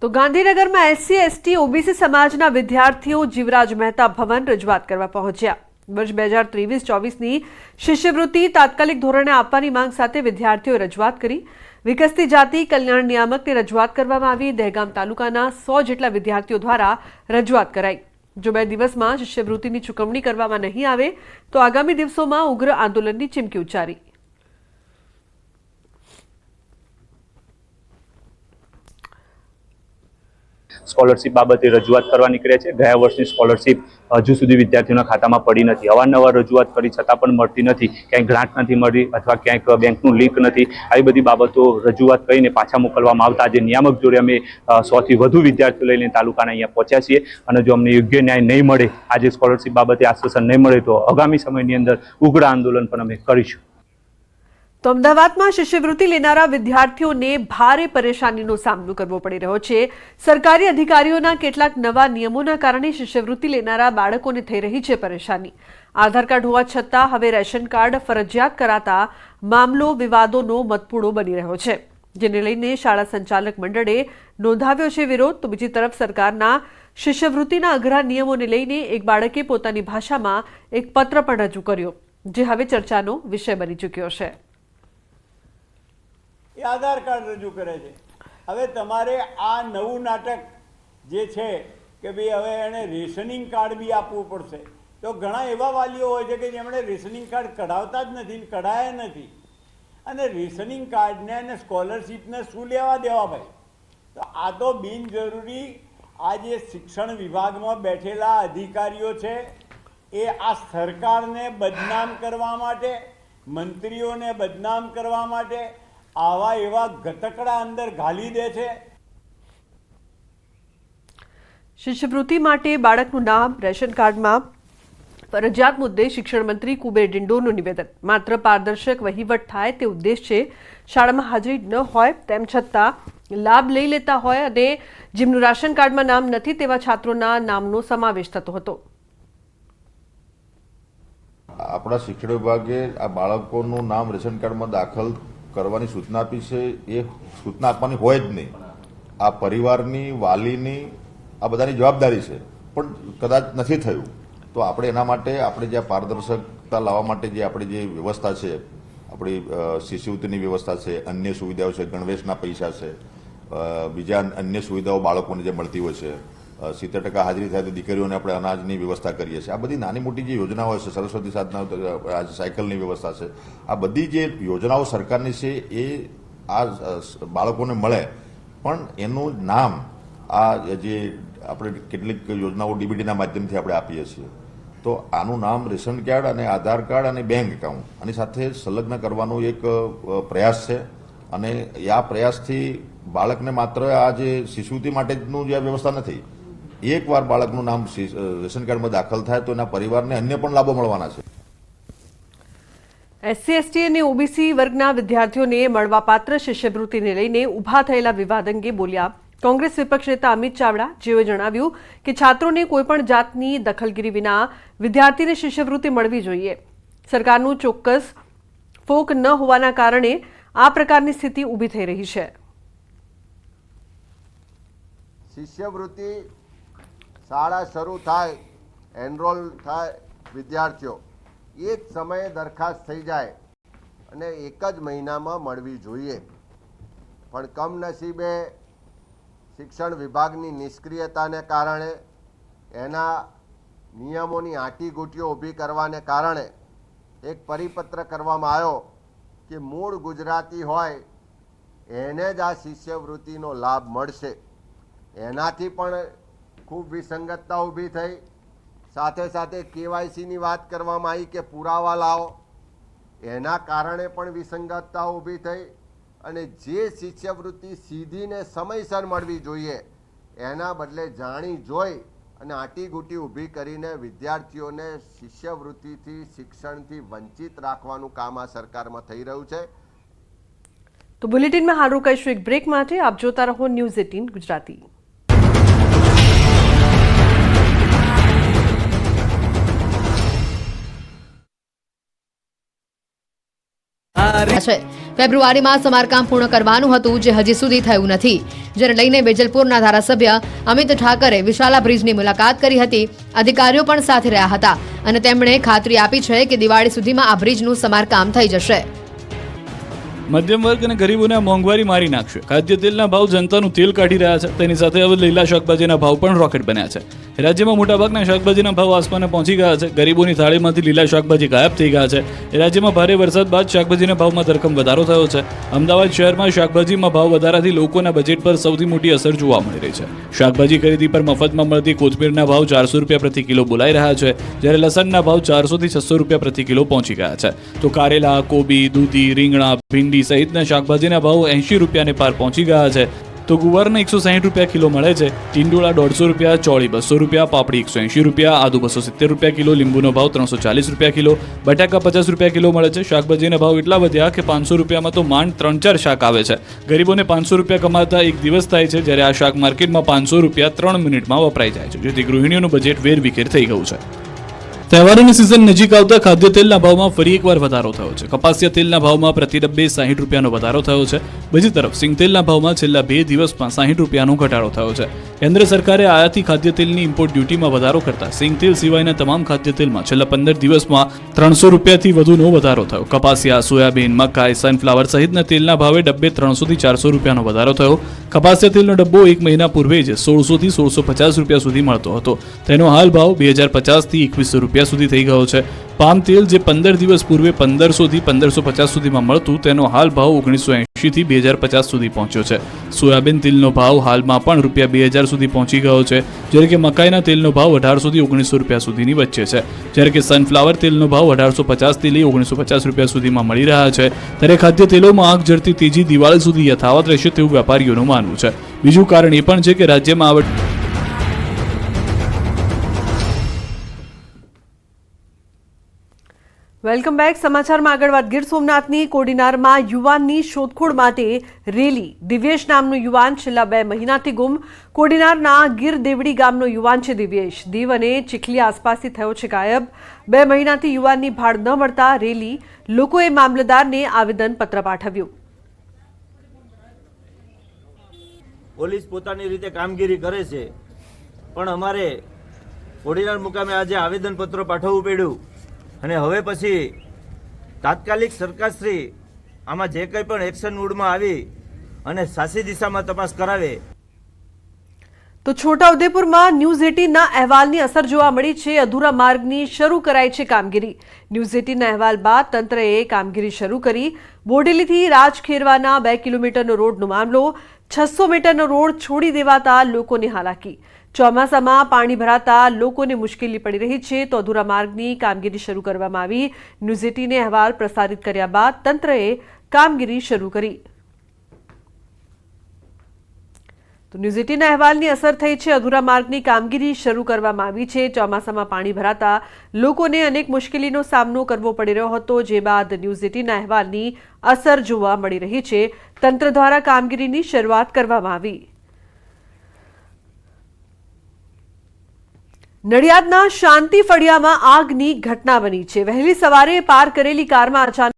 તો ગાંધીનગરમાં SC ST OBC સમાજના વિદ્યાર્થીઓ જીવરાજ મહેતા ભવન રજૂઆત કરવા પહોંચ્યા। વર્ષ 2023-24ની શિષ્યવૃત્તિ તાત્કાલિક ધોરણે આપવાની માંગ સાથે વિદ્યાર્થીઓએ રજૂઆત કરી। વિકસતી જાતિ કલ્યાણ નિયામકને રજૂઆત કરવામાં આવી। દહેગામ તાલુકાના 100 જેટલા વિદ્યાર્થીઓ દ્વારા રજૂઆત કરાઈ। જો 2 દિવસમાં શિષ્યવૃત્તિની ચૂકવણી કરવામાં નહીં આવે તો આગામી દિવસોમાં ઉગ્ર આંદોલનની ચીમકી ઉચ્ચારી। સ્કોલરશીપ બાબતે રજૂઆત કરવા નીકળ્યા છે। ગયા વર્ષની સ્કોલરશીપ હજુ સુધી વિદ્યાર્થીઓના ખાતામાં પડી નથી। અવારનવાર રજૂઆત કરી છતાં પણ મળતી નથી। ક્યાંય ગ્રાન્ટ નથી મળી અથવા ક્યાંક બેંકનું લિંક નથી। આવી બધી બાબતો રજૂઆત કરીને પાછા મોકલવામાં આવતા આજે નિયામક જોડે અમે 100થી વધુ વિદ્યાર્થીઓ લઈને તાલુકાના અહીંયા પહોંચ્યા છીએ અને જો અમને યોગ્ય ન્યાય નહીં મળે, આજે સ્કોલરશીપ બાબતે આશ્વાસન નહીં મળે તો આગામી સમયની અંદર ઉગ્ર આંદોલન પણ અમે કરીશું। તો અમદાવાદમાં શિષ્યવૃત્તિ લેનારા વિદ્યાર્થીઓને ભારે પરેશાનીનો સામનો કરવો પડી રહ્યો છે। સરકારી અધિકારીઓના કેટલાક નવા નિયમોના કારણે શિષ્યવૃત્તિ લેનારા બાળકોને થઈ રહી છે પરેશાની। આધાર કાર્ડ હોવા છતાં હવે રેશન કાર્ડ ફરજિયાત કરાતા મામલો વિવાદોનો મતપૂડો બની રહ્યો છે, જેને લઈને શાળા સંચાલક મંડળે નોંધાવ્યો છે વિરોધ। તો બીજી તરફ સરકારના શિષ્યવૃત્તિના અઘરા નિયમોને લઈને એક બાળકે પોતાની ભાષામાં એક પત્ર પણ રજૂ કર્યો, જે હવે ચર્ચાનો વિષય બની ચૂક્યો છે। આધાર કાર્ડ રજૂ કરે છે। હવે તમારે આ નવું નાટક જે છે કે ભાઈ હવે એને રેશનિંગ કાર્ડ બી આપવું પડશે, તો ઘણા એવા વાલીઓ હોય છે કે જેમણે રેશનિંગ કાર્ડ કઢાવતા જ નથી, કઢાયા નથી, અને રેશનિંગ કાર્ડને અને સ્કોલરશીપને શું લેવા દેવા ભાઈ? તો આ તો બિનજરૂરી આ જે શિક્ષણ વિભાગમાં બેઠેલા અધિકારીઓ છે એ આ સરકારને બદનામ કરવા માટે, મંત્રીઓને બદનામ કરવા માટે આવા એવા ગતકડા અંદર ઘાલી દે છે। શિષ્યવૃત્તિ માટે બાળકનું નામ રેશન કાર્ડમાં ફરજિયાત મુદ્દે શિક્ષણ મંત્રી કુબેર ડિંડોરનું નિવેદન। માત્ર પારદર્શક વહીવટ થાય તે ઉદ્દેશ્ય શાળામાં હાજરી ન હોય તેમ છતાં લાભ લઈ લેતા હોય અને જેમનું રાશન કાર્ડમાં નામ નથી તેવા છાત્રોના નામનો સમાવેશ થતો હતો। આપણા શિક્ષણ વિભાગે આ બાળકોનું નામ રેશન કાર્ડમાં દાખલ કરવાની સૂચના આપી છે। એ સૂચના આપવાની હોય જ નહીં, આ પરિવારની, વાલીની, આ બધાની જવાબદારી છે, પણ કદાચ નથી થયું તો આપણે એના માટે આપણે જે પારદર્શકતા લાવવા માટે જે આપણી જે વ્યવસ્થા છે, આપણી શિષ્યવૃત્તિની વ્યવસ્થા છે, અન્ય સુવિધાઓ છે, ગણવેશના પૈસા છે, બીજા અન્ય સુવિધાઓ બાળકોને જે મળતી હોય છે, 70% હાજરી થાય તો દીકરીઓને આપણે અનાજની વ્યવસ્થા કરીએ છીએ। આ બધી નાની મોટી જે યોજનાઓ છે, સરસ્વતી સાધના, આજે સાયકલની વ્યવસ્થા છે, આ બધી જે યોજનાઓ સરકારની છે એ આ બાળકોને મળે, પણ એનું નામ આ જે આપણે કેટલીક યોજનાઓ ડીબીટીના માધ્યમથી આપણે આપીએ છીએ, તો આનું નામ રેશન કાર્ડ અને આધાર કાર્ડ અને બેંક એકાઉન્ટ આની સાથે સંલગ્ન કરવાનો એક પ્રયાસ છે। અને આ પ્રયાસથી બાળકને માત્ર આ જે શિશુવૃત્તિ માટેનું જે વ્યવસ્થા નથી, એકવાર બાળકનું નામ રેશન કાર્ડમાં દાખલ થાય તો એના પરિવારને અન્ય પણ લાભો મળવાના છે। એસસી એસટી અને ઓબીસી વર્ગના વિદ્યાર્થીઓને મળવાપાત્ર શિષ્યવૃત્તિને લઈને ઉભા થયેલા વિવાદ અંગે બોલ્યા કોંગ્રેસ વિપક્ષ નેતા અમિત ચાવડા, જેઓએ જણાવ્યું કે છાત્રોને કોઈપણ જાતની દખલગીરી વિના વિદ્યાર્થીને શિષ્યવૃત્તિ મળવી જોઈએ। સરકારનું ચોક્કસ ફોક ન હોવાના કારણે આ પ્રકારની સ્થિતિ ઊભી થઈ રહી છે। શિષ્યવૃત્તિ શાળા શરૂ થાય, એનરોલ થાય વિદ્યાર્થીઓ, એ જ સમયે દરખાસ્ત થઈ જાય અને એક જ મહિનામાં મળવી જોઈએ, પણ કમનસીબે શિક્ષણ વિભાગની નિષ્ક્રિયતાને કારણે, એના નિયમોની આંટીઘૂંટીઓ ઊભી કરવાને કારણે એક પરિપત્ર કરવામાં આવ્યો કે મૂળ ગુજરાતી હોય એને જ આ શિષ્યવૃત્તિનો લાભ મળશે। એનાથી પણ ખૂબ વિસંગતતા ઊભી થઈ। સાથે સાથે કેવાયસીની વાત કરવામાં આવી કે પુરાવા લાવો, એના કારણે પણ વિસંગતતા ઊભી થઈ। અને જે શિષ્યવૃત્તિ સીધીને સમયસર મળવી જોઈએ એના બદલે જાણી જોઈ અને આંટીઘૂંટી ઊભી કરીને વિદ્યાર્થીઓને શિષ્યવૃત્તિથી, શિક્ષણથી વંચિત રાખવાનું કામ આ સરકારમાં થઈ રહ્યું છે। તો બુલેટિનમાં હાલ રોકાઈશું એક બ્રેક માટે। આપ જોતા રહો ન્યૂઝ 18 ગુજરાતી। છે ફેબ્રુઆરીમાં સમારકામ પૂર્ણ કરવાનું હતું, જે હજી સુધી થયું નથી, જેને લઈને વેજલપુરના ધારાસભ્ય અમિત ઠાકરે વિશાલા બ્રિજની મુલાકાત કરી હતી. અધિકારીઓ પણ સાથે રહ્યા હતા અને તેમણે ખાતરી આપી છે કે દિવાળી સુધીમાં આ બ્રિજનું સમારકામ થઈ જશે. મધ્યમ વર્ગ અને ગરીબોને મોંઘવારી મારી નાખશે. ખાદ્ય તેલના ભાવ જનતાનું તેલ કાઢી રહ્યા છે. તેની સાથે હવે લીલા શાકભાજીના ભાવ પણ રોકેટ બન્યા છે. રાજ્યમાં મોટાભાગના શાકભાજીના ભાવ આસમાને પહોંચી ગયા છે. ગરીબોની થાળીમાંથી લીલા શાકભાજી ગાયબ થઈ ગયા છે. રાજ્યમાં ભારે વરસાદ બાદ શાકભાજીના ભાવમાં ધરખમ વધારો થયો છે. અમદાવાદ શહેરમાં શાકભાજીમાં ભાવ વધારાથી લોકોના બજેટ પર સૌથી મોટી અસર જોવા મળી રહી છે. શાકભાજી ખરીદી પર મફતમાં મળતી કોથમીરના ભાવ 400 રૂપિયા પ્રતિ કિલો બોલાઈ રહ્યા છે, જ્યારે લસણના ભાવ 400 થી 600 રૂપિયા પ્રતિ કિલો પહોંચી ગયા છે. તો કારેલા, કોબી, દૂધી, રીંગણા, ભીંડી સહિતના શાકભાજીના ભાવ 80 રૂપિયાને પાર પહોંચી ગયા છે. તો ગુવારના 160 રૂપિયા કિલો મળે છે. ટીંડોળા 150 રૂપિયા, ચોળી 200 રૂપિયા, પાપડી 180 રૂપિયા, આદુ 270 રૂપિયા કિલો, લીંબુનો ભાવ 340 રૂપિયા કિલો, બટાકા 50 રૂપિયા કિલો મળે છે. શાકભાજીના ભાવ એટલા વધ્યા કે 500 રૂપિયામાં તો માંડ 3-4 શાક આવે છે. ગરીબોને 500 રૂપિયા કમાતા એક દિવસ થાય છે, જ્યારે આ શાક માર્કેટમાં 500 રૂપિયા 3 મિનિટમાં વપરાઈ જાય છે, જેથી ગૃહિણીઓનું બજેટ વેરવિખેર થઈ ગયું છે. તહેવારોની સિઝન નજીક આવતા ખાદ્ય તેલના ભાવમાં ફરી એકવાર વધારો થયો છે. કપાસિયા તેલના ભાવમાં પ્રતિ ડબ્બે 60 રૂપિયાનો વધારો થયો છે. બીજી તરફ સિંગ તેલના ભાવમાં છેલ્લા 2 દિવસમાં 60 રૂપિયાનો ઘટાડો થયો છે. કેન્દ્ર સરકારે આયાતી ખાદ્ય તેલની ઇમ્પોર્ટ ડ્યુટીમાં વધારો કરતા સિંગ તેલ સિવાયના તમામ ખાદ્ય તેલમાં છેલ્લા 15 દિવસમાં 300 રૂપિયાથી વધુનો વધારો થયો. કપાસિયા, સોયાબીન, મકાઈ, સનફ્લાવર સહિતના તેલના ભાવે ડબ્બે 300 થી 400 રૂપિયાનો વધારો થયો. કપાસિયા તેલનો ડબ્બો એક મહિના પૂર્વે જ 1600 થી 1650 રૂપિયા સુધી મળતો હતો. તેનો હાલ ભાવ 2050 થી 2100 રૂપિયા સુધી થઈ ગયો છે. પામ તેલ જે 15 દિવસ પૂર્વે 1500 થી 1550 સુધીમાં મળતું, તેનો હાલ ભાવ 1980 થી 2050 સુધી પહોંચ્યો છે. સોયાબીન તેલનો ભાવ હાલમાં પણ રૂપિયા 2000 સુધી પહોંચી ગયો છે, જ્યારે કે મકાઈના તેલનો ભાવ 1800 થી 1900 રૂપિયા સુધીની વચ્ચે છે. જ્યારે કે સનફ્લાવર તેલનો ભાવ 1850 થી લઈ 1950 રૂપિયા સુધીમાં મળી રહ્યા છે. ત્યારે ખાદ્ય તેલોમાં આગ ઝરતી તેજી દિવાળી સુધી યથાવત રહેશે તેવું વેપારીઓનું માનવું છે. બીજું કારણ એ પણ છે કે રાજ્યમાં વેલકમ બેક. સમાચારમાં આગળ વાત. ગીર સોમનાથની કોડીનારમાં યુવાનની શોધખોળ માટે રેલી. દિવ્યેશ નામનો યુવાન છેલ્લા 2 મહિનાથી ગુમ. કોડીનારના ગીર દેવડી ગામનો યુવાન છે દિવ્યેશ. દીવ અને ચીખલી આસપાસથી થયો છે ગાયબ. 2 મહિનાથી યુવાનની ભાળ ન મળતા રેલી લોકોએ મામલતદારને આવેદનપત્ર પાઠવ્યું. પોલીસ પોતાની રીતે કામગીરી કરે છે, પણ અમારે કોડીનાર મુકામે આજે આવેદનપત્ર પાઠવવું પડ્યું. અને હવે પછી તાત્કાલિક સરકારશ્રી આમાં જે કંઈ પણ એક્શન મૂડમાં આવી અને સાચી દિશામાં તપાસ કરાવે. તો છોટાઉદેપુરમાં ન્યૂઝ 18ના અહેવાલની અસર જોવા મળી છે. અધૂરા માર્ગની શરૂ કરાઈ છે કામગીરી. ન્યૂઝ 18ના અહેવાલ બાદ તંત્રએ કામગીરી શરૂ કરી. બોડેલીથી રાજખેરવાના 2 કિલોમીટરનો રોડનો મામલો. 600 મીટરનો રોડ છોડી દેવાતા લોકોને હાલાકી. ચોમાસામાં પાણી ભરાતા લોકોને મુશ્કેલી પડી રહી છે. તો અધૂરા માર્ગની કામગીરી શરૂ કરવામાં આવી. ન્યૂઝ 18ને અહેવાલ પ્રસારિત કર્યા બાદ તંત્રએ કામગીરી શરૂ કરી. તો ન્યૂઝ 18ના અહેવાલની અસર થઈ છે. અધૂરા માર્ગની કામગીરી શરૂ કરવામાં આવી છે. ચોમાસામાં પાણી ભરાતા લોકોને અનેક મુશ્કેલીનો સામનો કરવો પડી રહ્યો હતો, જે બાદ ન્યૂઝ 18ના અહેવાલની અસર જોવા મળી રહી છે. તંત્ર દ્વારા કામગીરીની શરૂઆત કરવામાં આવી. નડિયાદના શાંતિ ફળિયામાં આગની ઘટના બની છે. વહેલી સવારે પાર કરેલી કારમાં અચાનક